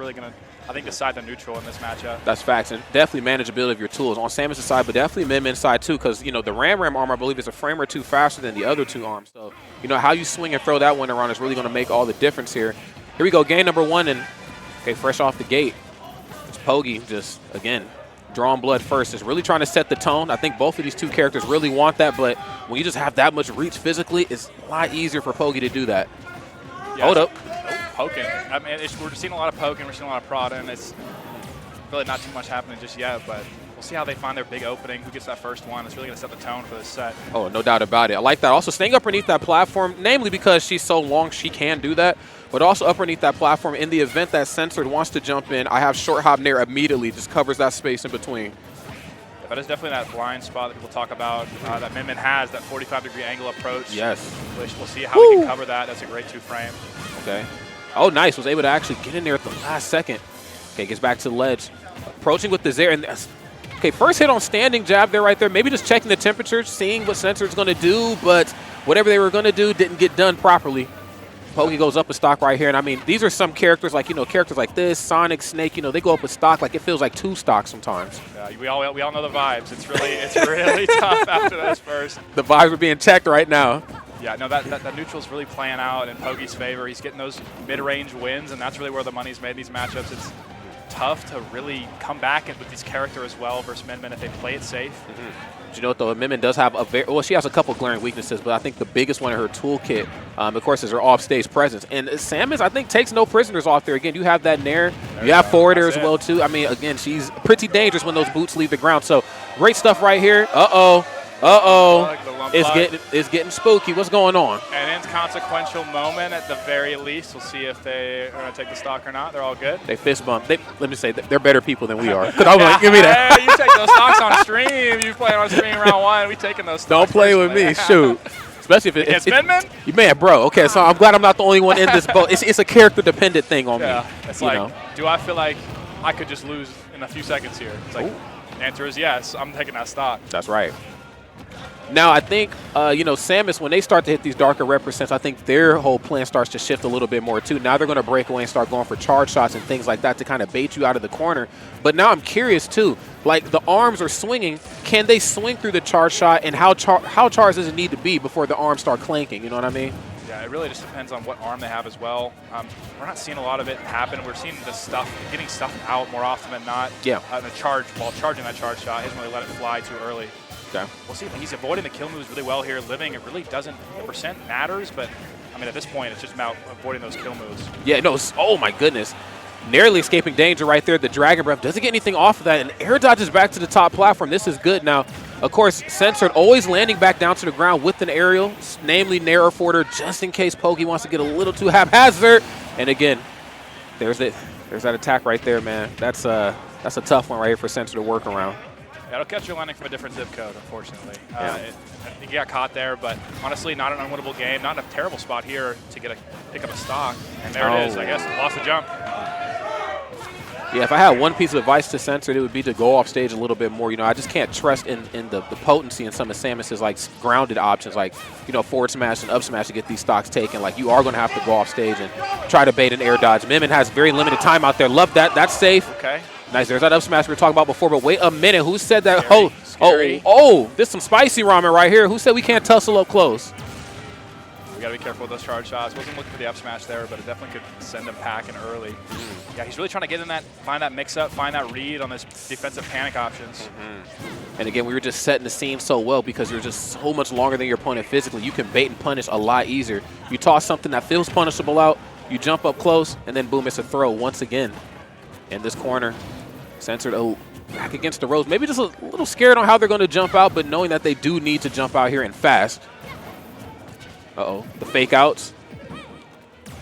really going to, I think, decide the neutral in this matchup. That's facts, and definitely manageability of your tools on Samus' side, but definitely Min side too, because the Ram arm, I believe, is a frame or two faster than the other two arms. So how you swing and throw that one around is really going to make all the difference here. Here we go, game number 1, and fresh off the gate, it's Pogi just again drawing blood first. Is really trying to set the tone. I think both of these two characters really want that, but when you just have that much reach physically, it's a lot easier for Pogi to do that. Yeah, hold up. Poking. I mean, we're seeing a lot of poking. We're seeing a lot of prodding. It's really not too much happening just yet, but we'll see how they find their big opening. Who gets that first one? It's really going to set the tone for this set. Oh, no doubt about it. I like that. Also, staying up underneath that platform, namely because she's so long, she can do that, but also up underneath that platform in the event that Censored wants to jump in, I have short hop nair immediately, just covers that space in between. Yeah, that is definitely that blind spot that people talk about, that Min has, that 45-degree angle approach. Yes. Which we'll see how we can cover that. That's a great 2-frame. Okay. Oh, nice. Was able to actually get in there at the last second. Okay, gets back to the ledge. Approaching with the Zair. And okay, first hit on standing jab there right there. Maybe just checking the temperature, seeing what Censored's going to do, but whatever they were going to do didn't get done properly. Pogi goes up a stock right here. And, I mean, these are some characters like, characters like this, Sonic, Snake, they go up a stock like it feels like 2 stocks sometimes. Yeah, we all know the vibes. It's really tough after those first. The vibes are being checked right now. Yeah, no, that neutral's really playing out in Pogi's favor. He's getting those mid-range wins, and that's really where the money's made in these matchups. It's tough to really come back with this character as well versus Min if they play it safe. But you know what, though? Min does have she has a couple glaring weaknesses, but I think the biggest one in her toolkit, of course, is her off-stage presence. And Samus, I think, takes no prisoners off there. Again, you have that nair. You have forward air as well, too. I mean, again, she's pretty dangerous when those boots leave the ground. So great stuff right here. Uh-oh. It's getting spooky. What's going on? An inconsequential moment at the very least. We'll see if they are going to take the stock or not. They're all good. They fist bump. Let me say, they're better people than we are. Because I'm like, give me that. Hey, you take those stocks on stream. You play on stream round 1. We taking those stocks. Don't play with me. Shoot. Especially if it's Min? You man, bro. Okay, so I'm glad I'm not the only one in this boat. It's a character-dependent thing on me. It's like, do I feel like I could just lose in a few seconds here? It's like, the answer is yes. I'm taking that stock. That's right. Now, I think, Samus, when they start to hit these darker represents, I think their whole plan starts to shift a little bit more, too. Now they're going to break away and start going for charge shots and things like that to kind of bait you out of the corner. But now I'm curious, too. Like, the arms are swinging. Can they swing through the charge shot, and how charged does it need to be before the arms start clanking? You know what I mean? Yeah, it really just depends on what arm they have as well. We're not seeing a lot of it happen. We're seeing getting stuff out more often than not. Yeah. While charging that charge shot, he doesn't really let it fly too early. Okay. We'll see if he's avoiding the kill moves really well here. Living, it really doesn't, the percent matters, but I mean, at this point, it's just about avoiding those kill moves. Yeah, no, oh my goodness. Nearly escaping danger right there. The Dragon Breath doesn't get anything off of that, and air dodges back to the top platform. This is good. Now, of course, Censored always landing back down to the ground with an aerial, namely nair or forwarder, just in case Pogi wants to get a little too haphazard. And again, there's that attack right there, man. That's a tough one right here for Censored to work around. Yeah, it'll catch you landing from a different zip code, unfortunately. I think you got caught there, but honestly, not an unwinnable game. Not in a terrible spot here to pick up a stock. And there it is, I guess. Lost the jump. Yeah, if I had one piece of advice to Censored, it would be to go off stage a little bit more. I just can't trust in the potency in some of Samus's like grounded options, like forward smash and up smash to get these stocks taken. Like you are going to have to go off stage and try to bait an air dodge. Min has very limited time out there. Love that. That's safe. Okay. Nice. There's that up smash we were talking about before. But wait a minute. Who said that? Scary. This is some spicy ramen right here. Who said we can't tussle up close? We got to be careful with those charge shots. Wasn't looking for the up smash there, but it definitely could send him packing early. Yeah, he's really trying to get in that, find that mix-up, find that read on this defensive panic options. And again, we were just setting the scene so well because you're just so much longer than your opponent physically. You can bait and punish a lot easier. You toss something that feels punishable out, you jump up close, and then boom, it's a throw once again. In this corner, Censored back against the ropes. Maybe just a little scared on how they're going to jump out, but knowing that they do need to jump out here and fast. The fake outs.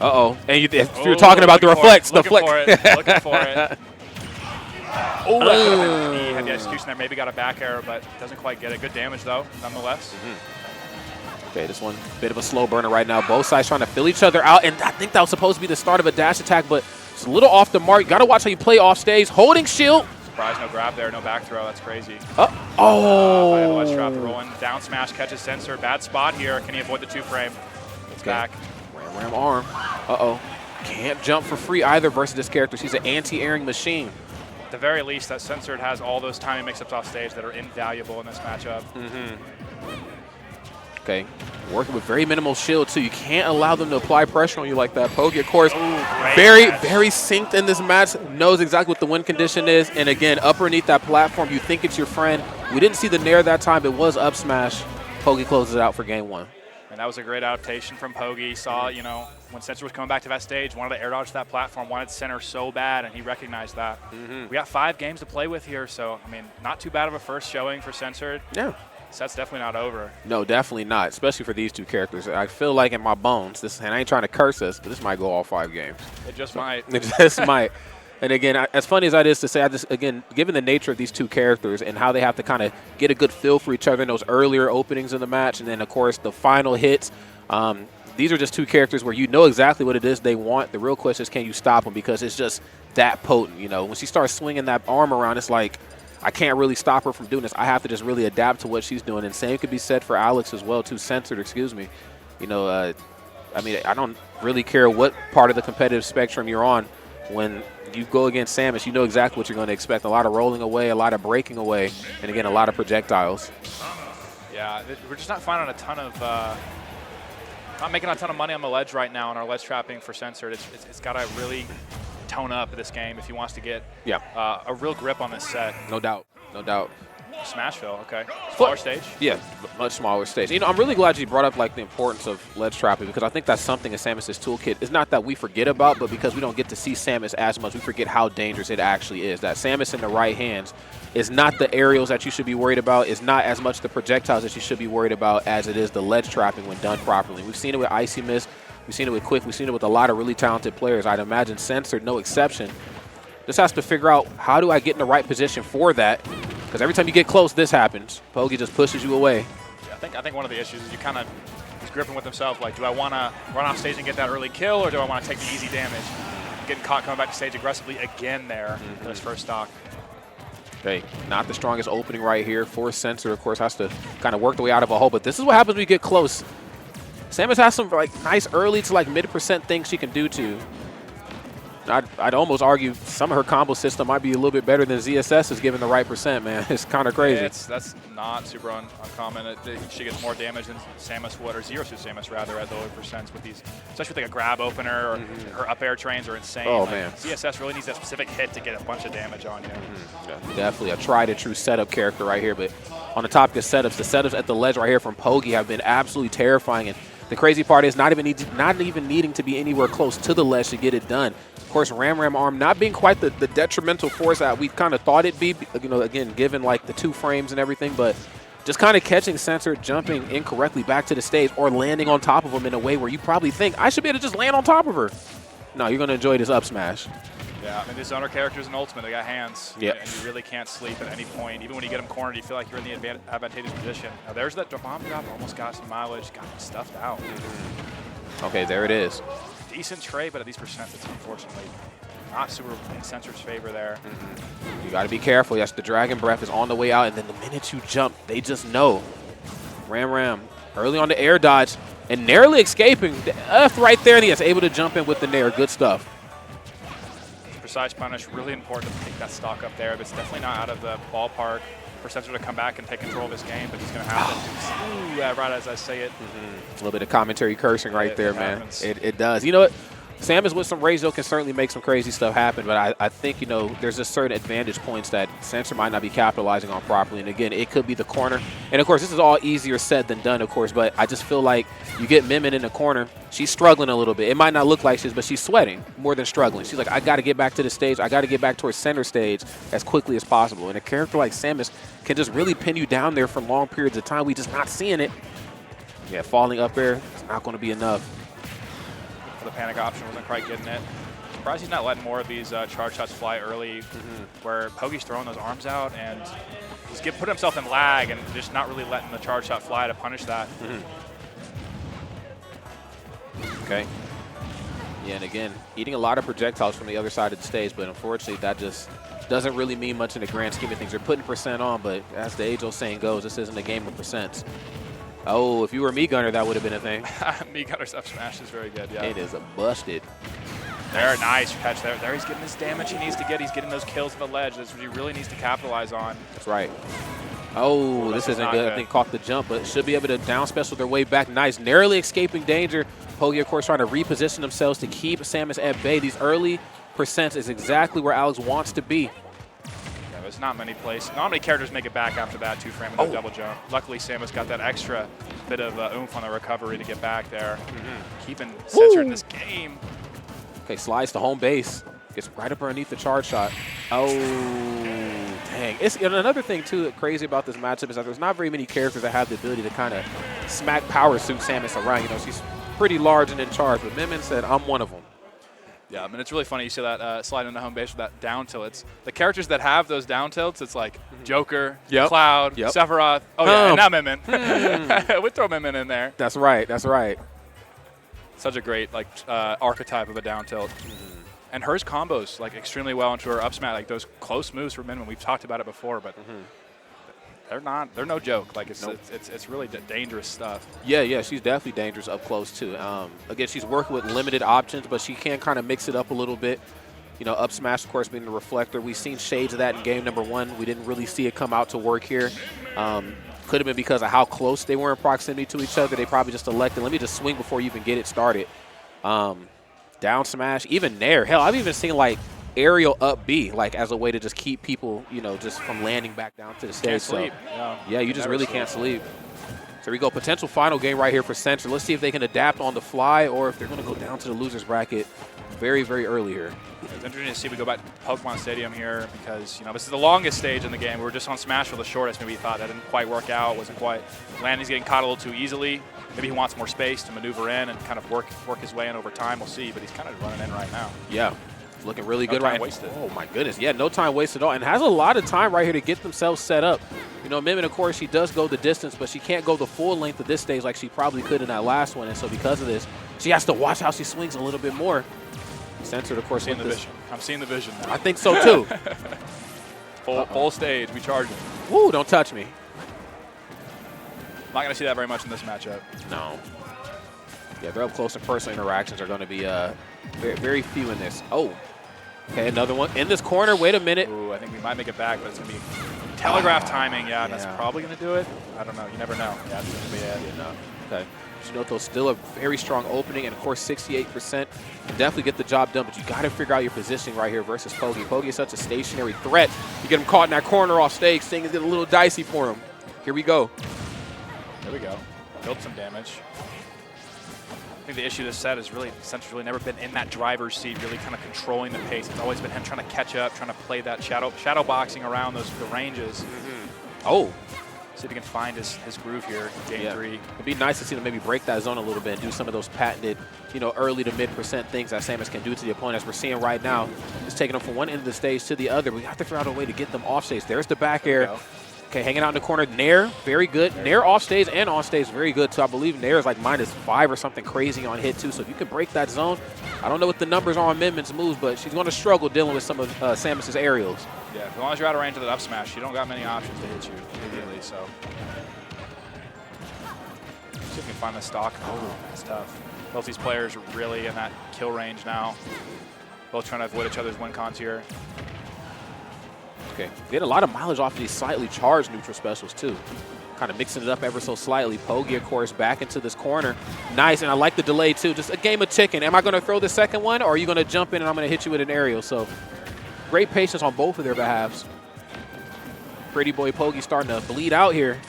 And you're talking about the reflex. Looking for it. Oh, that could have been the heavy execution there. Maybe got a back arrow, but doesn't quite get it. Good damage, though, nonetheless. Okay, this one, bit of a slow burner right now. Both sides trying to fill each other out, and I think that was supposed to be the start of a dash attack, but it's a little off the mark. Got to watch how you play off stage. Holding shield. Surprise, no grab there, no back throw. That's crazy. Let's trap the rolling. Down smash catches Censored. Bad spot here. Can he avoid the 2-frame? It's back. Ram arm. can't jump for free either versus this character. She's an anti-airing machine. At the very least, that Censored has all those timing mix-ups off stage that are invaluable in this matchup. Okay, working with very minimal shield too. You can't allow them to apply pressure on you like that. Pogi, of course, very synced in this match, knows exactly what the win condition is. And again, up underneath that platform, you think it's your friend. We didn't see the nair that time. It was up smash. Pogi closes it out for game 1. And that was a great adaptation from Pogi. He saw, you know, when Censored was coming back to that stage, wanted to air dodge that platform, wanted center so bad, and he recognized that. We got 5 games to play with here, so, I mean, not too bad of a first showing for Censored. Yeah. So that's definitely not over. No, definitely not, especially for these 2 characters. I feel like in my bones, and I ain't trying to curse us, but this might go all 5 games. It just might. It just might. And again, as funny as that is to say, again, given the nature of these 2 characters and how they have to kind of get a good feel for each other in those earlier openings in the match, and then, of course, the final hits, these are just 2 characters where you know exactly what it is they want. The real question is, can you stop them? Because it's just that potent, you know. When she starts swinging that arm around, it's like, I can't really stop her from doing this. I have to just really adapt to what she's doing. And same could be said for Alex as well, too. Censored, excuse me. You know, I mean, I don't really care what part of the competitive spectrum you're on. When you go against Samus, you know exactly what you're going to expect. A lot of rolling away, a lot of breaking away, and again, a lot of projectiles. Yeah, we're just not finding a ton of not making a ton of money on the ledge right now on our ledge trapping for Censored. It's got to really tone up this game if he wants to get a real grip on this set. No doubt, no doubt. Smashville, okay. Smaller stage? Yeah, much smaller stage. You know, I'm really glad you brought up like the importance of ledge trapping, because I think that's something in Samus's toolkit. It's not that we forget about, but because we don't get to see Samus as much, we forget how dangerous it actually is. That Samus in the right hands is not the aerials that you should be worried about. It's not as much the projectiles that you should be worried about as it is the ledge trapping when done properly. We've seen it with Icy Mist. We've seen it with Quick. We've seen it with a lot of really talented players. I'd imagine Censored, no exception. Just has to figure out, how do I get in the right position for that? Because every time you get close, this happens. Pogi just pushes you away. Yeah, I think one of the issues is he's gripping with himself. Like, do I want to run off stage and get that early kill, or do I want to take the easy damage? Getting caught coming back to stage aggressively again there for his first stock. Okay, not the strongest opening right here for Censored. Of course, has to kind of work the way out of a hole. But this is what happens when you get close. Samus has some like nice early to like mid% things she can do to. I'd almost argue some of her combo system might be a little bit better than ZSS is given the right percent, man. It's kind of crazy. Yeah, that's not super uncommon. She gets more damage than Samus would, or Zero Suit Samus rather, at the lower percents with these, especially with like a grab opener, or her up air trains are insane. Oh, like, man. ZSS really needs that specific hit to get a bunch of damage on you. Yeah, definitely a tried and true setup character right here. But on the topic of setups, the setups at the ledge right here from Pogi have been absolutely terrifying. And the crazy part is not even needing to be anywhere close to the ledge to get it done. Of course, Ram arm not being quite the detrimental force that we kind of thought it'd be, you know, again, given like the 2 frames and everything, but just kind of catching Censored jumping incorrectly back to the stage or landing on top of him in a way where you probably think, I should be able to just land on top of her. No, you're going to enjoy this up smash. Yeah, I mean, these zoner characters in Ultimate, they got hands. Yep. And you really can't sleep at any point. Even when you get them cornered, you feel like you're in the advantageous position. Now, there's that bomb drop, almost got some mileage, got stuffed out. Okay, there it is. Decent trade, but at these percents, it's unfortunately not super in Censored's favor there. You got to be careful. Yes, the Dragon Breath is on the way out, and then the minute you jump, they just know. Ram early on the air dodge and narrowly escaping. The F right there, and he is able to jump in with the nair. Good stuff. Precise punish, really important to pick that stock up there, but it's definitely not out of the ballpark for Censored to come back and take control of his game, but he's going to have to, right as I say it. A little bit of commentary cursing right there, man. It does. You know what? Samus with some rage, though, can certainly make some crazy stuff happen, but I think, you know, there's just certain advantage points that Censored might not be capitalizing on properly. And again, it could be the corner. And of course, this is all easier said than done, of course, but I just feel like you get Mimmin in the corner. She's struggling a little bit. It might not look like she's, but she's sweating more than struggling. She's like, I got to get back to the stage. I got to get back towards center stage as quickly as possible. And a character like Samus can just really pin you down there for long periods of time. We just not seeing it. Yeah, falling up there, it's not going to be enough. The panic option wasn't quite getting it. Surprised he's not letting more of these charge shots fly early, where Pogi's throwing those arms out and he's put himself in lag and just not really letting the charge shot fly to punish that. Okay. Yeah, and again, eating a lot of projectiles from the other side of the stage, but unfortunately that just doesn't really mean much in the grand scheme of things. They're putting percent on, but as the age-old saying goes, this isn't a game of percents. Oh, if you were me gunner, that would have been a thing. Me gunner's up smash is very good, yeah. It is a busted. There, nice catch there. There he's getting his damage he needs to get. He's getting those kills at the ledge. That's what he really needs to capitalize on. That's right. Oh, this isn't good. I think caught the jump, but should be able to down special their way back. Nice. Narrowly escaping danger. Pogi, of course, trying to reposition themselves to keep Samus at bay. These early percents is exactly where Alex wants to be. Yeah, there's not many places. Not many characters make it back after that two-frame with a double jump. Luckily, Samus got that extra bit of oomph on the recovery to get back there. Keeping Censored in this game. Okay, slides to home base. Gets right up underneath the charge shot. Oh, dang. It's another thing, too, that's crazy about this matchup is that there's not very many characters that have the ability to kind of smack power suit Samus around. You know, she's pretty large and in charge, but Min said, I'm one of them. Yeah, I mean, it's really funny. You see that slide into home base with that down tilt. It's the characters that have those down tilts, it's like Joker, Cloud, Sephiroth. Oh, yeah, and now Min Min. We'd throw Min Min in there. That's right. That's right. Such a great like archetype of a down tilt. And hers combos like extremely well into her up smash. Like those close moves for Min Min. We've talked about it before, but they're no joke. Like it's really dangerous stuff. Yeah, she's definitely dangerous up close too. Again, she's working with limited options, but she can kind of mix it up a little bit. You know, up smash, of course, being the reflector. We've seen shades of that in game number 1. We didn't really see it come out to work here. Could have been because of how close they were in proximity to each other. They probably just elected, let me just swing before you even get it started. Down smash, even Nair. Hell, I've even seen like aerial up B, like as a way to just keep people, you know, just from landing back down to the stage. Can't sleep. So, yeah, you just really can't sleep. So here we go, potential final game right here for Censored. Let's see if they can adapt on the fly or if they're going to go down to the loser's bracket very, very early here. It's interesting to see we go back to Pokemon Stadium here because, you know, this is the longest stage in the game. We were just on Smash for the shortest. Maybe he thought that didn't quite work out, wasn't quite. Landing's getting caught a little too easily. Maybe he wants more space to maneuver in and kind of work his way in over time. We'll see, but he's kind of running in right now. Yeah, looking really good right now. Wasted. Oh, my goodness. Yeah, no time wasted at all. And has a lot of time right here to get themselves set up. You know, Min Min, of course, she does go the distance, but she can't go the full length of this stage like she probably could in that last one. And so because of this, she has to watch how she swings a little bit more. Censored, of course, seeing the vision. I'm seeing the vision now. I think so, too. Full stage. We charge him. Woo, don't touch me. Not going to see that very much in this matchup. No. Yeah, their up-close and personal interactions are going to be very, very few in this. Oh, okay, another one. In this corner, wait a minute. Ooh, I think we might make it back, but it's going to be telegraph timing. Yeah, that's probably going to do it. I don't know. You never know. Yeah, it's going to be it. Yeah, no. Okay. Shinoto's still a very strong opening, and of course 68%. Definitely get the job done, but you got to figure out your positioning right here versus Pogi. Pogi is such a stationary threat. You get him caught in that corner off stage, things get a little dicey for him. Here we go. There we go. Built some damage. I think the issue this set is really Censored's really never been in that driver's seat, really kind of controlling the pace. It's always been him trying to catch up, trying to play that shadow boxing around the ranges. Oh. See if he can find his groove here in game 3. It'd be nice to see them maybe break that zone a little bit and do some of those patented, you know, early to mid% things that Samus can do to the opponent. As we're seeing right now, it's taking them from one end of the stage to the other. We have to figure out a way to get them off stage. There's the back air. Okay, hanging out in the corner. Nair, very good. Nair off stage and on stage, very good. So I believe Nair is like -5 or something crazy on hit too. So if you can break that zone, I don't know what the numbers are on Min Min's moves, but she's going to struggle dealing with some of Samus's aerials. Yeah, as long as you're out of range of the up smash, you don't got many options to hit you immediately. So see if we can find the stock. Oh, that's tough. Both these players are really in that kill range now. Both trying to avoid each other's win cons here. Okay, get a lot of mileage off of these slightly charged neutral specials too. Kind of mixing it up ever so slightly. Pogi, of course, back into this corner. Nice, and I like the delay too. Just a game of chicken. Am I going to throw the second one, or are you going to jump in and I'm going to hit you with an aerial? So great patience on both of their behalves. Pretty boy Pogi starting to bleed out here.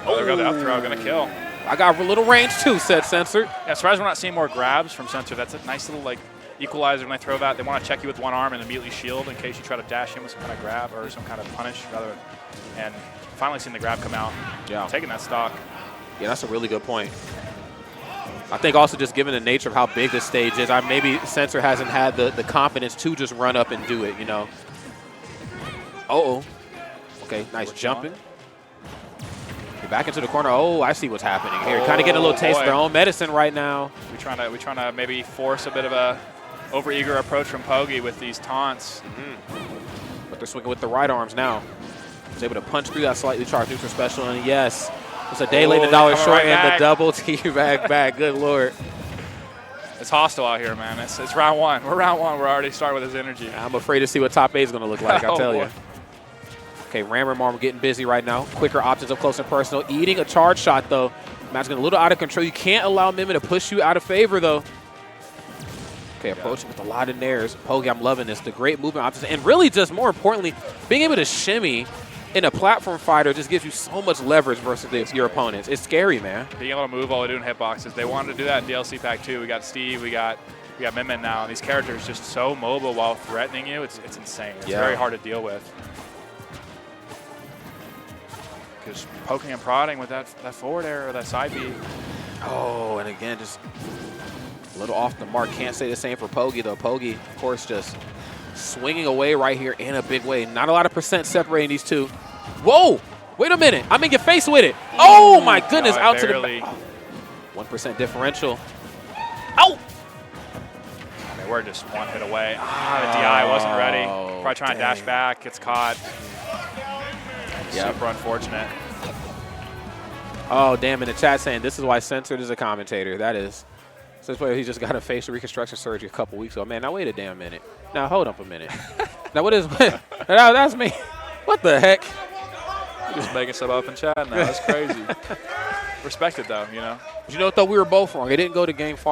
Oh, there we go, the up throw, going to kill. I got a little range too, said Censored. Yeah, surprised we're not seeing more grabs from Censored. That's a nice little like equalizer when they throw that. They want to check you with one arm and immediately shield in case you try to dash in with some kind of grab or some kind of punish rather. And finally seeing the grab come out. Yeah. Taking that stock. Yeah, that's a really good point. I think also just given the nature of how big this stage is, maybe Censored hasn't had the confidence to just run up and do it, you know. Uh-oh. Okay, nice jumping. You're back into the corner. Oh, I see what's happening here. Kind of getting a little taste of their own medicine right now. We're trying to maybe force a bit of a over-eager approach from Pogi with these taunts. But they're swinging with the right arms now. He's able to punch through that slightly charged neutral special, and yes, it's a day late, $1 short, and the double T back. Good Lord. It's hostile out here, man. It's round one. We're round one. We're already starting with his energy. I'm afraid to see what top 8 is going to look like, I'll tell boy. you. Okay, Rammer Marm getting busy right now. Quicker options up close and personal. Eating a charge shot, though. Match getting a little out of control. You can't allow Mimmin to push you out of favor, though. Okay, approaching with a lot of nairs. Pogi, I'm loving this. The great movement options. And really just more importantly, being able to shimmy in a platform fighter just gives you so much leverage versus your opponents. It's scary, man. Being able to move while doing hitboxes. They wanted to do that in DLC Pack 2. We got Steve, we got Mimmin now. And these characters just so mobile while threatening you. It's insane. It's very hard to deal with. Just poking and prodding with that forward air or that side B. Oh, and again, just a little off the mark. Can't say the same for Pogi, though. Pogi, of course, just swinging away right here in a big way. Not a lot of percent separating these two. Whoa! Wait a minute. I'm in your face with it. Oh, my goodness. Out to the back. 1% differential. Ow! I mean, we're just one hit away. The DI wasn't ready. Probably trying to dash back. Gets caught. Super unfortunate. Oh, damn. In the chat saying this is why Censored is a commentator. That is. This player, he just got a facial reconstruction surgery a couple weeks ago. Man, now wait a damn minute. Now hold up a minute. Now what is that's me. What the heck? You're just making stuff up in chat now. That's crazy. Respect it though, you know. But you know what though? We were both wrong. It didn't go to game 5.